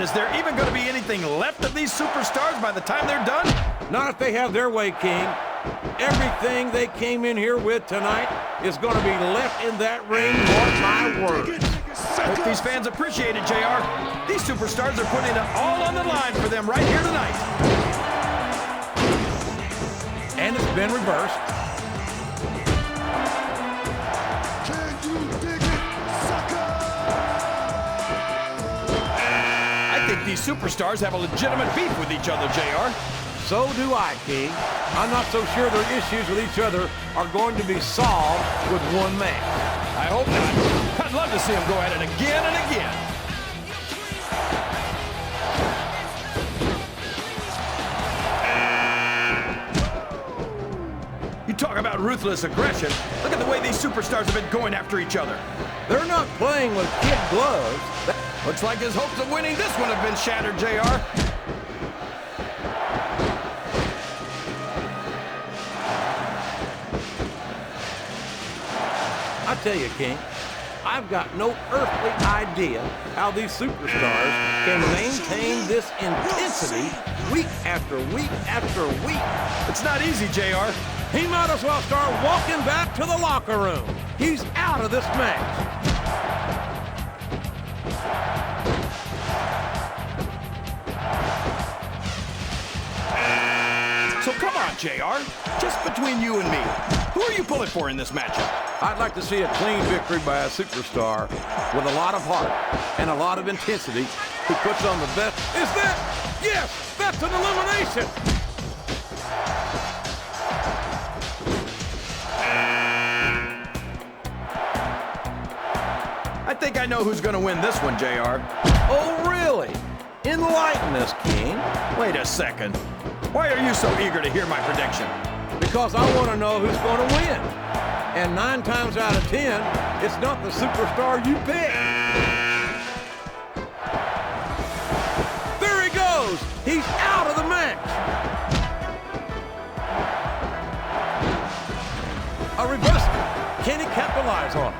is there even going to be anything left of these superstars by the time they're done? Not if they have their way, King. Everything they came in here with tonight is going to be left in that ring, mark my words. Hope these fans appreciate it, JR. These superstars are putting it all on the line for them right here tonight. And it's been reversed. Can you dig it, sucker? I think these superstars have a legitimate beef with each other, JR. So do I, King. I'm not so sure their issues with each other are going to be solved with one man. I hope not. I'd love to see them go at it again and again. You talk about ruthless aggression. Look at the way these superstars have been going after each other. They're not playing with kid gloves. Looks like his hopes of winning this one have been shattered, JR. I tell you, King, I've got no earthly idea how these superstars can maintain this intensity week after week after week. It's not easy, JR. He might as well start walking back to the locker room. He's out of this match. So come on, JR. Just between you and me, who are you pulling for in this matchup? I'd like to see a clean victory by a superstar with a lot of heart and a lot of intensity who puts on the best. Is that? Yes, that's an elimination. I think I know who's going to win this one, JR. Oh, really? Enlighten us, King. Wait a second. Why are you so eager to hear my prediction? Because I want to know who's going to win. And 9 times out of 10, it's not the superstar you pick. There he goes. He's out of the match. A reversal. Can he capitalize on it?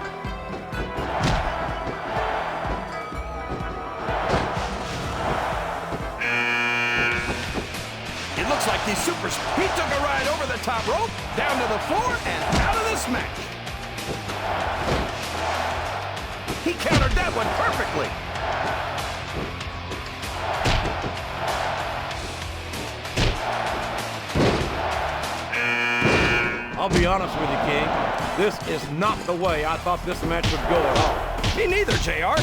It looks like these supers. He took a ride over the top rope, down to the floor, and out of this match. He countered that one perfectly. I'll be honest with you, King. This is not the way I thought this match would go at all. Me neither, JR.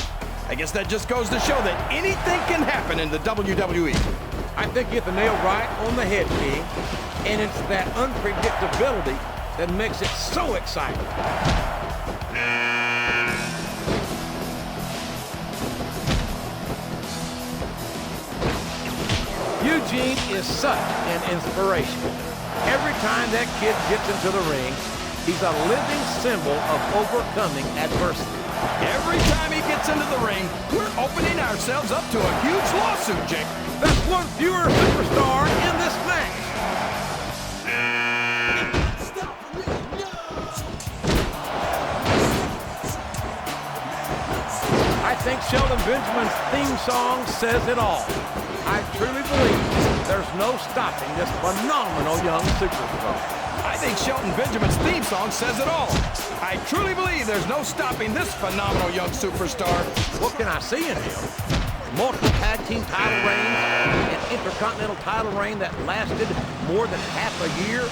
I guess that just goes to show that anything can happen in the WWE. I think you hit the nail right on the head, King. And it's that unpredictability that makes it so exciting. Eugene is such an inspiration. Every time that kid gets into the ring, he's a living symbol of overcoming adversity. Every time he gets into the ring, we're opening ourselves up to a huge lawsuit, Jake. That's one fewer superstar in this match. I think Shelton Benjamin's theme song says it all. I truly believe there's no stopping this phenomenal young superstar. I think Shelton Benjamin's theme song says it all. I truly believe there's no stopping this phenomenal young superstar. What can I see in him? Multiple tag team title reigns, an intercontinental title reign that lasted more than half a year,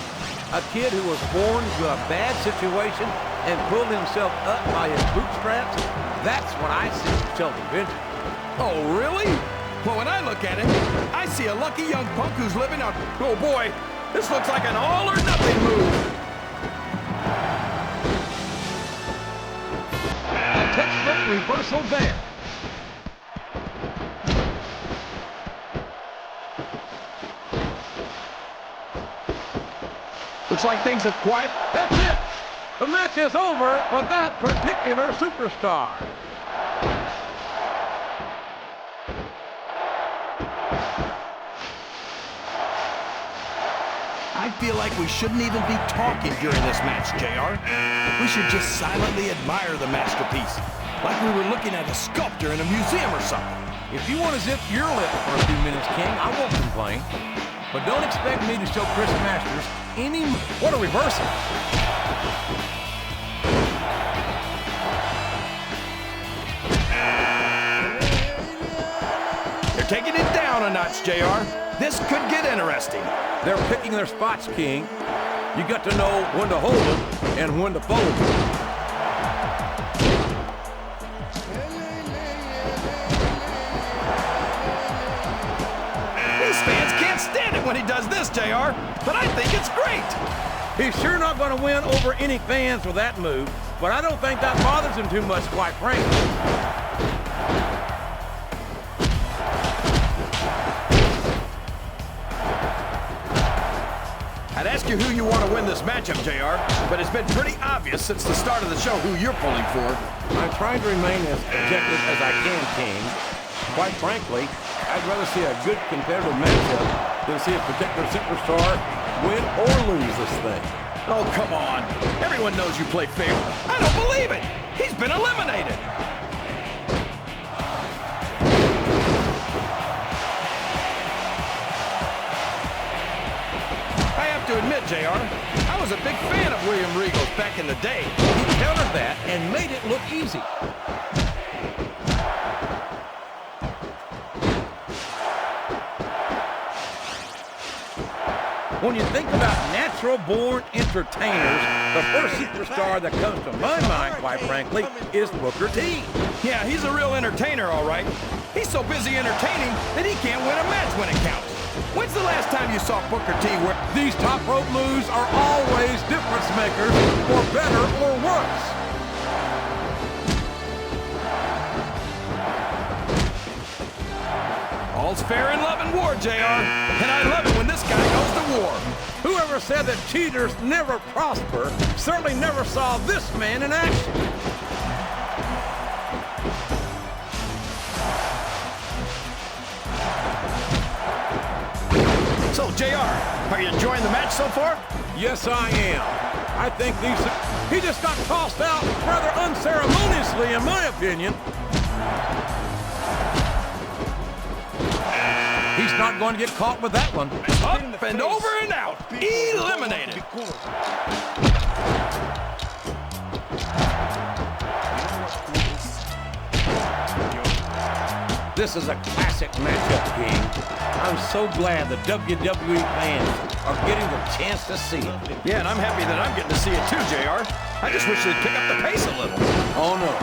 a kid who was born into a bad situation and pulled himself up by his bootstraps. That's what I see in Shelton Benjamin. Oh, really? Well, when I look at him, I see a lucky young punk who's living on... Oh, boy, this looks like an all-or-nothing move. A textbook reversal there. Looks like things have quiet. That's it. The match is over for that particular superstar. I feel like we shouldn't even be talking during this match, JR. We should just silently admire the masterpiece, like we were looking at a sculpture in a museum or something. If you want to zip your lip for a few minutes, King, I won't complain. But don't expect me to show Chris Masters any... What a reversal. They're taking it down a notch, JR. This could get interesting. They're picking their spots, King. You got to know when to hold them and when to fold them. These fans can't stand it when he does this, JR, but I think it's great. He's sure not going to win over any fans with that move, but I don't think that bothers him too much, quite frankly. I'd ask you who you want to win this matchup, JR, but it's been pretty obvious since the start of the show who you're pulling for. I'm trying to remain as objective as I can, King. Quite frankly, I'd rather see a good competitive matchup than see a particular superstar win or lose this thing. Oh, come on. Everyone knows you play fair. I don't believe it. He's been eliminated. I have to admit, JR, I was a big fan of William Regal's back in the day. He countered that and made it look easy. When you think about natural-born entertainers, the first superstar that comes to my mind, quite frankly, is Booker T. Yeah, he's a real entertainer, all right. He's so busy entertaining that he can't win a match when it counts. When's the last time you saw Booker T where These top rope moves are always difference makers, for better or worse. all's fair in love and war, JR. And I love it when this guy goes to war. Whoever said that cheaters never prosper certainly never saw this man in action. So, JR, are you enjoying the match so far? Yes, I am. I think he just got tossed out rather unceremoniously, in my opinion. He's not going to get caught with that one. Up and over and out. Eliminated. This is a classic matchup, King. I'm so glad the WWE fans are getting the chance to see it. Yeah, and I'm happy that I'm getting to see it too, JR. I just wish they'd pick up the pace a little. Oh, no.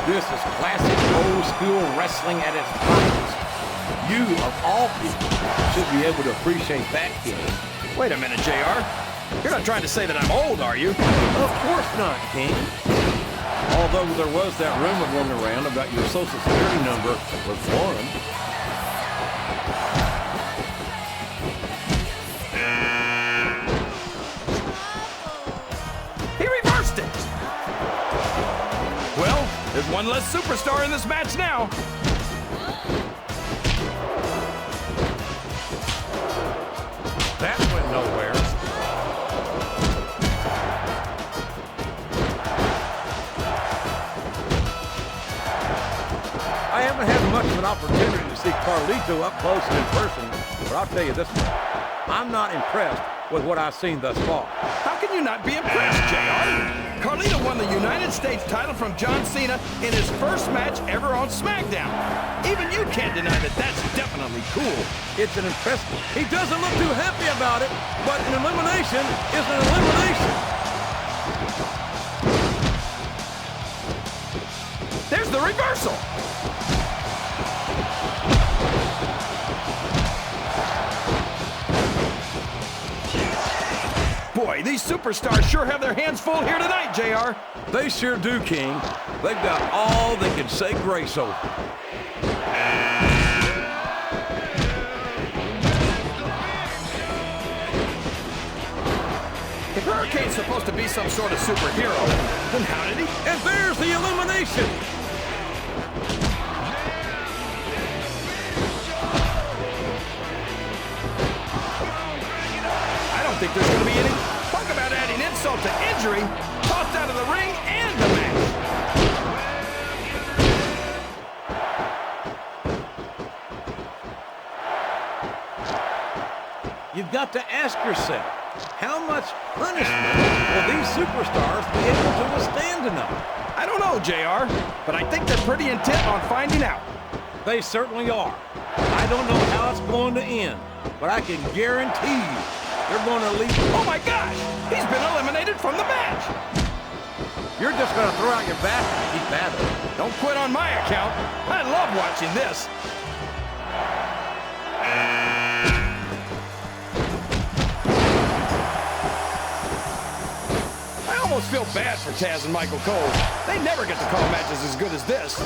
This is classic old-school wrestling at its finest. You, of all people, should be able to appreciate that, King. Wait a minute, JR. You're not trying to say that I'm old, are you? Of course not, King. Although there was that rumor going around about your Social Security number was foreign. He reversed it. Well, there's one less superstar in this match now. That went nowhere. I haven't had much of an opportunity to see Carlito up close and in person, but I'll tell you this much. I'm not impressed with what I've seen thus far. How can you not be impressed, JR? Carlito won the United States title from John Cena in his first match ever on SmackDown. Even you can't deny that that's definitely cool. It's an impressive. He doesn't look too happy about it, but an elimination is an elimination. There's the reversal. Boy, these superstars sure have their hands full here tonight, JR. They sure do, King. They've got all they can say grace over. If Hurricane's supposed to be some sort of superhero, then how did he? And there's the elimination. I don't think there's going to be any. Talk about adding insult to injury. Tossed out of the ring and the match. got to ask yourself, how much punishment will these superstars be able to withstand tonight? I don't know, JR, but I think they're pretty intent on finding out. They certainly are. I don't know how it's going to end, but I can guarantee you they're going to leave. Oh my gosh! He's been eliminated from the match! You're just going to throw out your back and keep at it. Don't quit on my account. I love watching this. I almost feel bad for Taz and Michael Cole. They never get to call matches as good as this.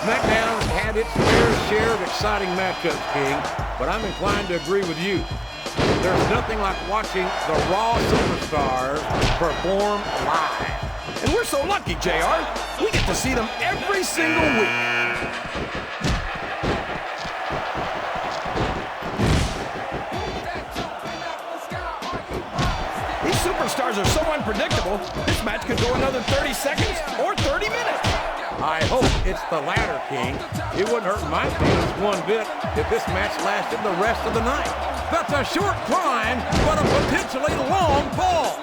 SmackDown's had its fair share of exciting matchups, King, but I'm inclined to agree with you. There's nothing like watching the Raw superstars perform live. And we're so lucky, JR. We get to see them every single week. These superstars are so unpredictable, this match could go another 30 seconds or 30 minutes. I hope it's the latter, King. It wouldn't hurt my feelings one bit if this match lasted the rest of the night. That's a short climb, but a potentially long fall.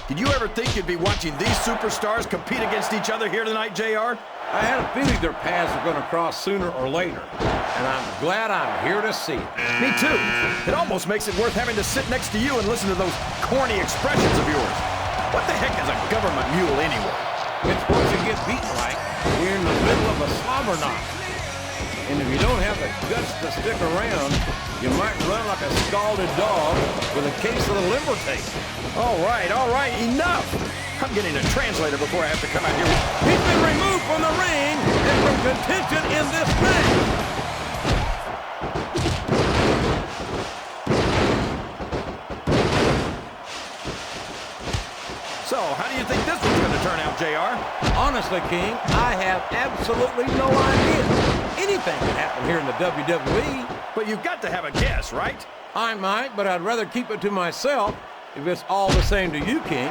Did you ever think you'd be watching these superstars compete against each other here tonight, JR? I had a feeling their paths were going to cross sooner or later, and I'm glad I'm here to see it. Me too. It almost makes it worth having to sit next to you and listen to those corny expressions of yours. What the heck is a government mule anyway? It's what you get beat like you're in the middle of a slobber knot. And if you don't have the guts to stick around, you might run like a scalded dog with a case of the liver tape. All right, enough. I'm getting a translator before I have to come out here. He's been removed from the ring and from contention in this match. So, how do you think this one's going to turn out, JR? Honestly, King, I have absolutely no idea. Anything can happen here in the WWE. But you've got to have a guess, right? I might, but I'd rather keep it to myself if it's all the same to you, King.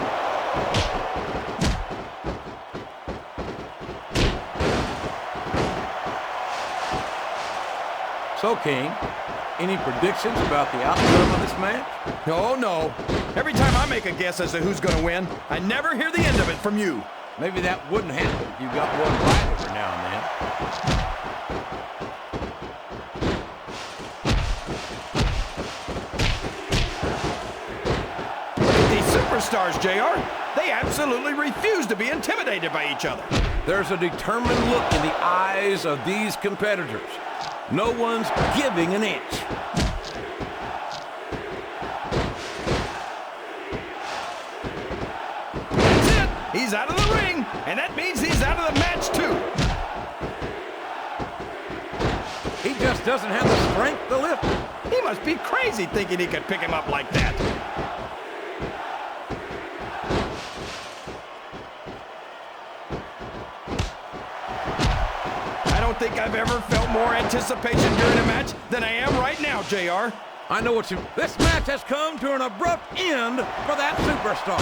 So, King, any predictions about the outcome of this match? Oh, no. Every time I make a guess as to who's going to win, I never hear the end of it from you. Maybe that wouldn't happen if you got one right every now and then. These superstars, JR, they absolutely refuse to be intimidated by each other. There's a determined look in the eyes of these competitors. No one's giving an inch. That's it. He's out of the ring, and that means he's out of the match, too. He just doesn't have the strength to lift him. He must be crazy thinking he could pick him up like that. I don't think I've ever felt more anticipation during a match than I am right now, JR. I know what you... This match has come to an abrupt end for that superstar.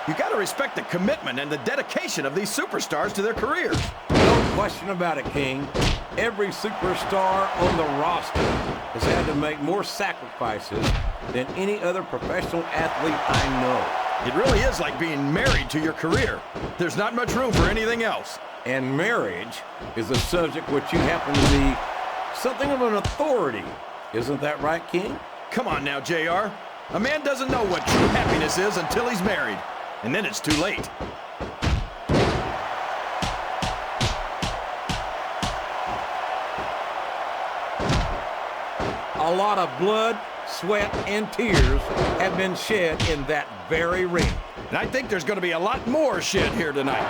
You got to respect the commitment and the dedication of these superstars to their careers. No question about it, King. Every superstar on the roster has had to make more sacrifices than any other professional athlete I know. It really is like being married to your career. There's not much room for anything else. And marriage is a subject which you happen to be something of an authority. Isn't that right, King? Come on now, JR. A man doesn't know what true happiness is until he's married. And then it's too late. A lot of blood, sweat, and tears have been shed in that very ring. And I think there's going to be a lot more shed here tonight.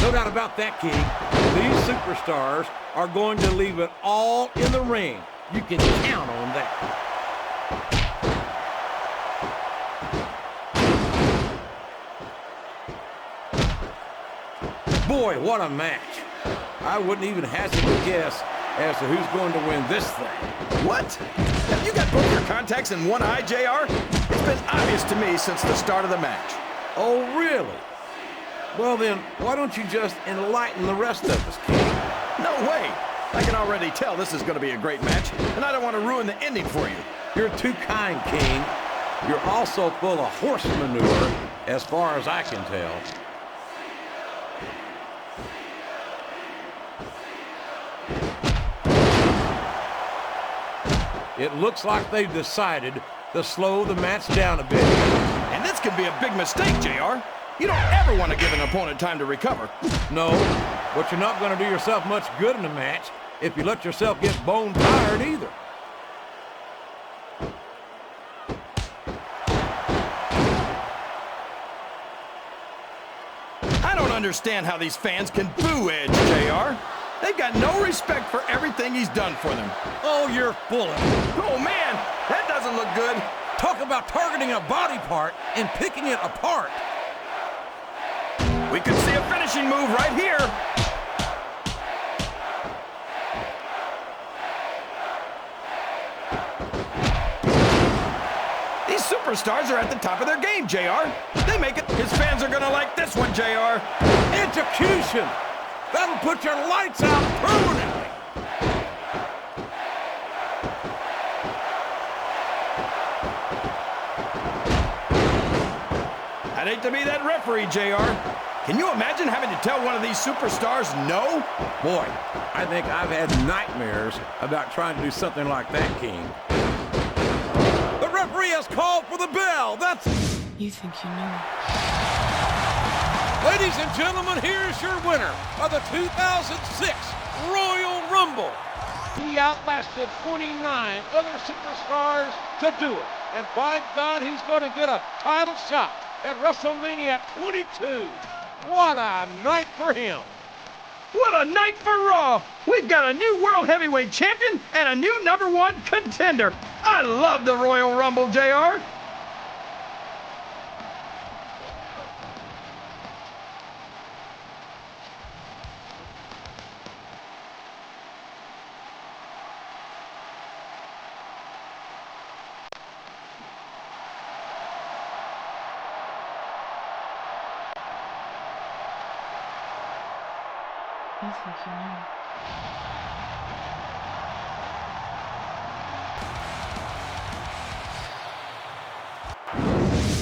No doubt about that, King. These superstars are going to leave it all in the ring. You can count on that. Boy, what a match. I wouldn't even hazard a guess as to who's going to win this thing. What? Have you got both your contacts in one eye, JR? It's been obvious to me since the start of the match. Oh, really? Well then, why don't you just enlighten the rest of us, King? No way. I can already tell this is going to be a great match, and I don't want to ruin the ending for you. You're too kind, King. You're also full of horse manure, as far as I can tell. It looks like they've decided to slow the match down a bit. And this could be a big mistake, JR. You don't ever want to give an opponent time to recover. No, but you're not going to do yourself much good in a match if you let yourself get bone tired either. I don't understand how these fans can boo Edge, JR. They've got no respect for everything he's done for them. Oh, you're full of it. Oh, man, that doesn't look good. Talk about targeting a body part and picking it apart. We could see a finishing move right here. These superstars are at the top of their game, JR. They make it. His fans are gonna like this one, JR. Execution! That'll put your lights out permanently. I'd hate to be that referee, JR. Can you imagine having to tell one of these superstars no? Boy, I think I've had nightmares about trying to do something like that, King. The referee has called for the bell. That's... You think you knew? Ladies and gentlemen, here's your winner of the 2006 Royal Rumble. He outlasted 29 other superstars to do it. And by God, he's going to get a title shot at WrestleMania 22. What a night for him. What a night for Raw! We've got a new World Heavyweight Champion and a new #1 contender. I love the Royal Rumble, JR. You think you knew?